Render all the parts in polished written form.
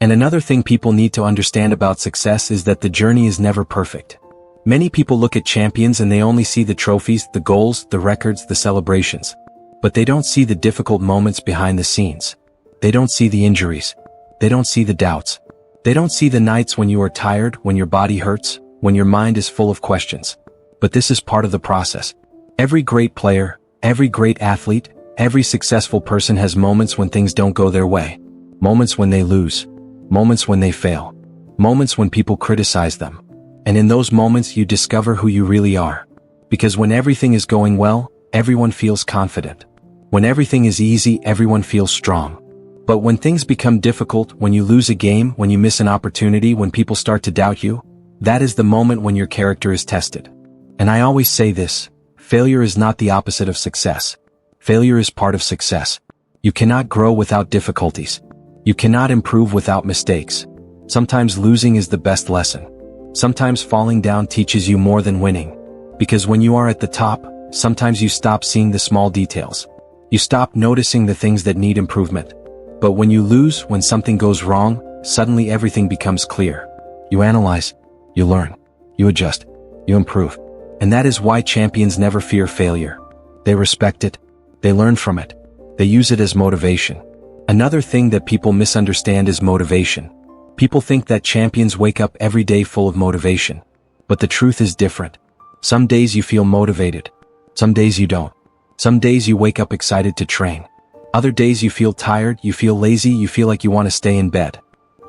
And another thing people need to understand about success is that the journey is never perfect. Many people look at champions and they only see the trophies, the goals, the records, the celebrations. But they don't see the difficult moments behind the scenes. They don't see the injuries. They don't see the doubts. They don't see the nights when you are tired, when your body hurts, when your mind is full of questions. But this is part of the process. Every great player, every great athlete, every successful person has moments when things don't go their way. Moments when they lose. Moments when they fail. Moments when people criticize them. And in those moments you discover who you really are. Because when everything is going well, everyone feels confident. When everything is easy, everyone feels strong. But when things become difficult, when you lose a game, when you miss an opportunity, when people start to doubt you, that is the moment when your character is tested. And I always say this, failure is not the opposite of success. Failure is part of success. You cannot grow without difficulties. You cannot improve without mistakes. Sometimes losing is the best lesson. Sometimes falling down teaches you more than winning. Because when you are at the top, sometimes you stop seeing the small details. You stop noticing the things that need improvement. But when you lose, when something goes wrong, suddenly everything becomes clear. You analyze, you learn, you adjust, you improve. And that is why champions never fear failure. They respect it. They learn from it. They use it as motivation. Another thing that people misunderstand is motivation. People think that champions wake up every day full of motivation. But the truth is different. Some days you feel motivated. Some days you don't. Some days you wake up excited to train. Other days you feel tired, you feel lazy, you feel like you want to stay in bed.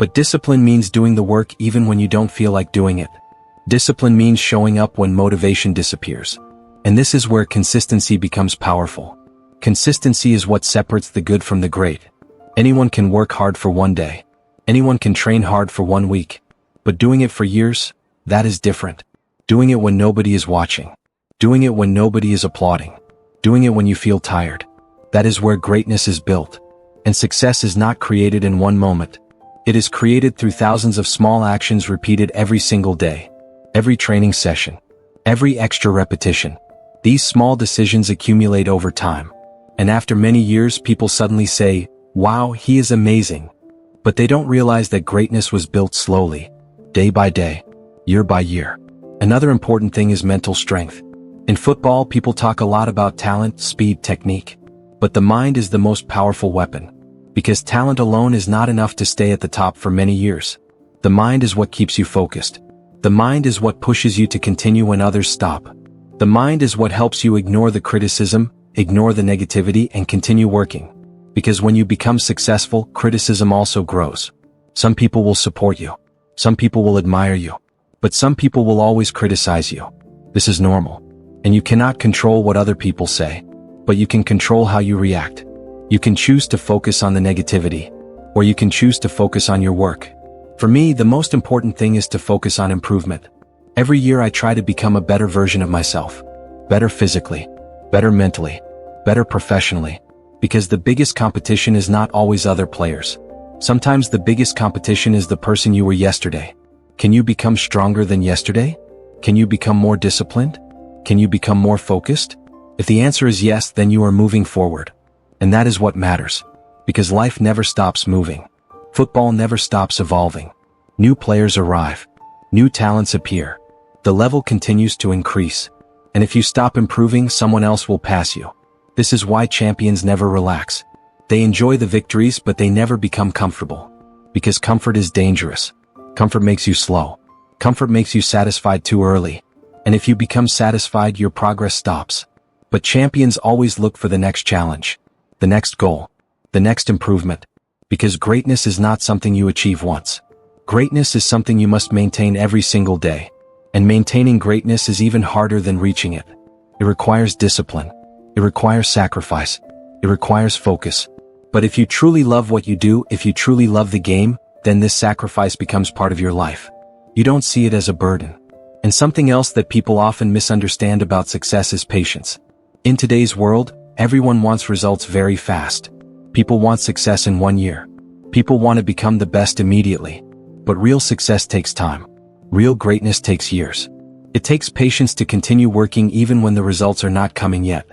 But discipline means doing the work even when you don't feel like doing it. Discipline means showing up when motivation disappears. And this is where consistency becomes powerful. Consistency is what separates the good from the great. Anyone can work hard for one day. Anyone can train hard for 1 week. But doing it for years, that is different. Doing it when nobody is watching. Doing it when nobody is applauding. Doing it when you feel tired. That is where greatness is built. And success is not created in one moment. It is created through thousands of small actions repeated every single day. Every training session. Every extra repetition. These small decisions accumulate over time. And after many years, people suddenly say, "Wow, he is amazing." But they don't realize that greatness was built slowly. Day by day. Year by year. Another important thing is mental strength. In football, people talk a lot about talent, speed, technique. But the mind is the most powerful weapon. Because talent alone is not enough to stay at the top for many years. The mind is what keeps you focused. The mind is what pushes you to continue when others stop. The mind is what helps you ignore the criticism, ignore the negativity, and continue working. Because when you become successful, criticism also grows. Some people will support you. Some people will admire you. But some people will always criticize you. This is normal. And you cannot control what other people say. But you can control how you react. You can choose to focus on the negativity. Or you can choose to focus on your work. For me, the most important thing is to focus on improvement. Every year I try to become a better version of myself. Better physically. Better mentally. Better professionally. Because the biggest competition is not always other players. Sometimes the biggest competition is the person you were yesterday. Can you become stronger than yesterday? Can you become more disciplined? Can you become more focused? If the answer is yes, then you are moving forward. And that is what matters. Because life never stops moving. Football never stops evolving. New players arrive. New talents appear. The level continues to increase. And if you stop improving, someone else will pass you. This is why champions never relax. They enjoy the victories, but they never become comfortable. Because comfort is dangerous. Comfort makes you slow. Comfort makes you satisfied too early. And if you become satisfied, your progress stops. But champions always look for the next challenge, the next goal, the next improvement. Because greatness is not something you achieve once. Greatness is something you must maintain every single day. And maintaining greatness is even harder than reaching it. It requires discipline. It requires sacrifice. It requires focus. But if you truly love what you do, if you truly love the game, then this sacrifice becomes part of your life. You don't see it as a burden. And something else that people often misunderstand about success is patience. In today's world, everyone wants results very fast. People want success in 1 year. People want to become the best immediately. But real success takes time. Real greatness takes years. It takes patience to continue working even when the results are not coming yet.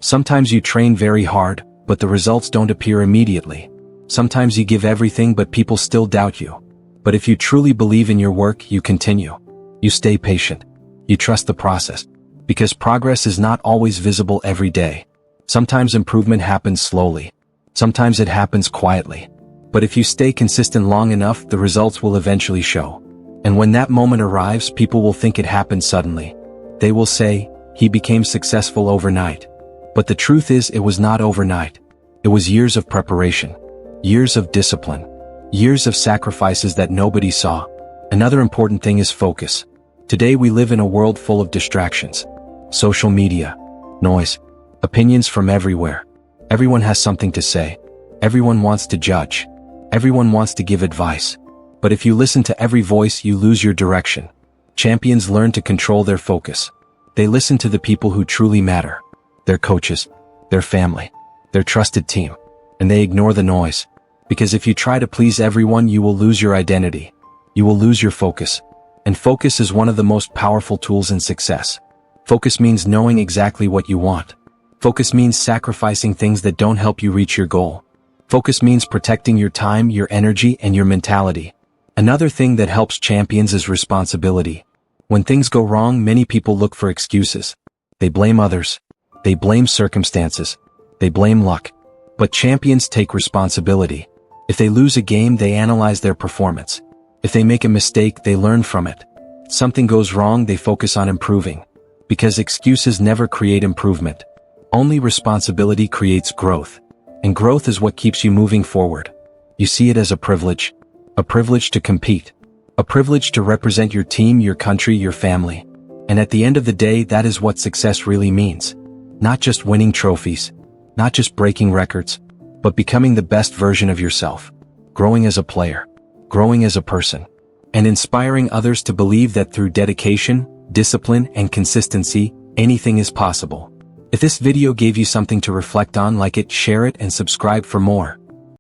Sometimes you train very hard, but the results don't appear immediately. Sometimes you give everything but people still doubt you. But if you truly believe in your work, you continue. You stay patient. You trust the process. Because progress is not always visible every day. Sometimes improvement happens slowly. Sometimes it happens quietly. But if you stay consistent long enough, the results will eventually show. And when that moment arrives, people will think it happened suddenly. They will say, he became successful overnight. But the truth is, it was not overnight. It was years of preparation. Years of discipline. Years of sacrifices that nobody saw. Another important thing is focus. Today we live in a world full of distractions. Social media. Noise. Opinions from everywhere. Everyone has something to say. Everyone wants to judge. Everyone wants to give advice. But if you listen to every voice, you lose your direction. Champions learn to control their focus. They listen to the people who truly matter. Their coaches, their family, their trusted team. And they ignore the noise. Because if you try to please everyone, you will lose your identity. You will lose your focus. And focus is one of the most powerful tools in success. Focus means knowing exactly what you want. Focus means sacrificing things that don't help you reach your goal. Focus means protecting your time, your energy, and your mentality. Another thing that helps champions is responsibility. When things go wrong, many people look for excuses. They blame others. They blame circumstances. They blame luck. But champions take responsibility. If they lose a game, they analyze their performance. If they make a mistake, they learn from it. Something goes wrong, they focus on improving. Because excuses never create improvement. Only responsibility creates growth. And growth is what keeps you moving forward. You see it as a privilege. A privilege to compete. A privilege to represent your team, your country, your family. And at the end of the day, that is what success really means. Not just winning trophies. Not just breaking records. But becoming the best version of yourself. Growing as a player. Growing as a person. And inspiring others to believe that through dedication, discipline, and consistency, anything is possible. If this video gave you something to reflect on, like it, share it, and subscribe for more.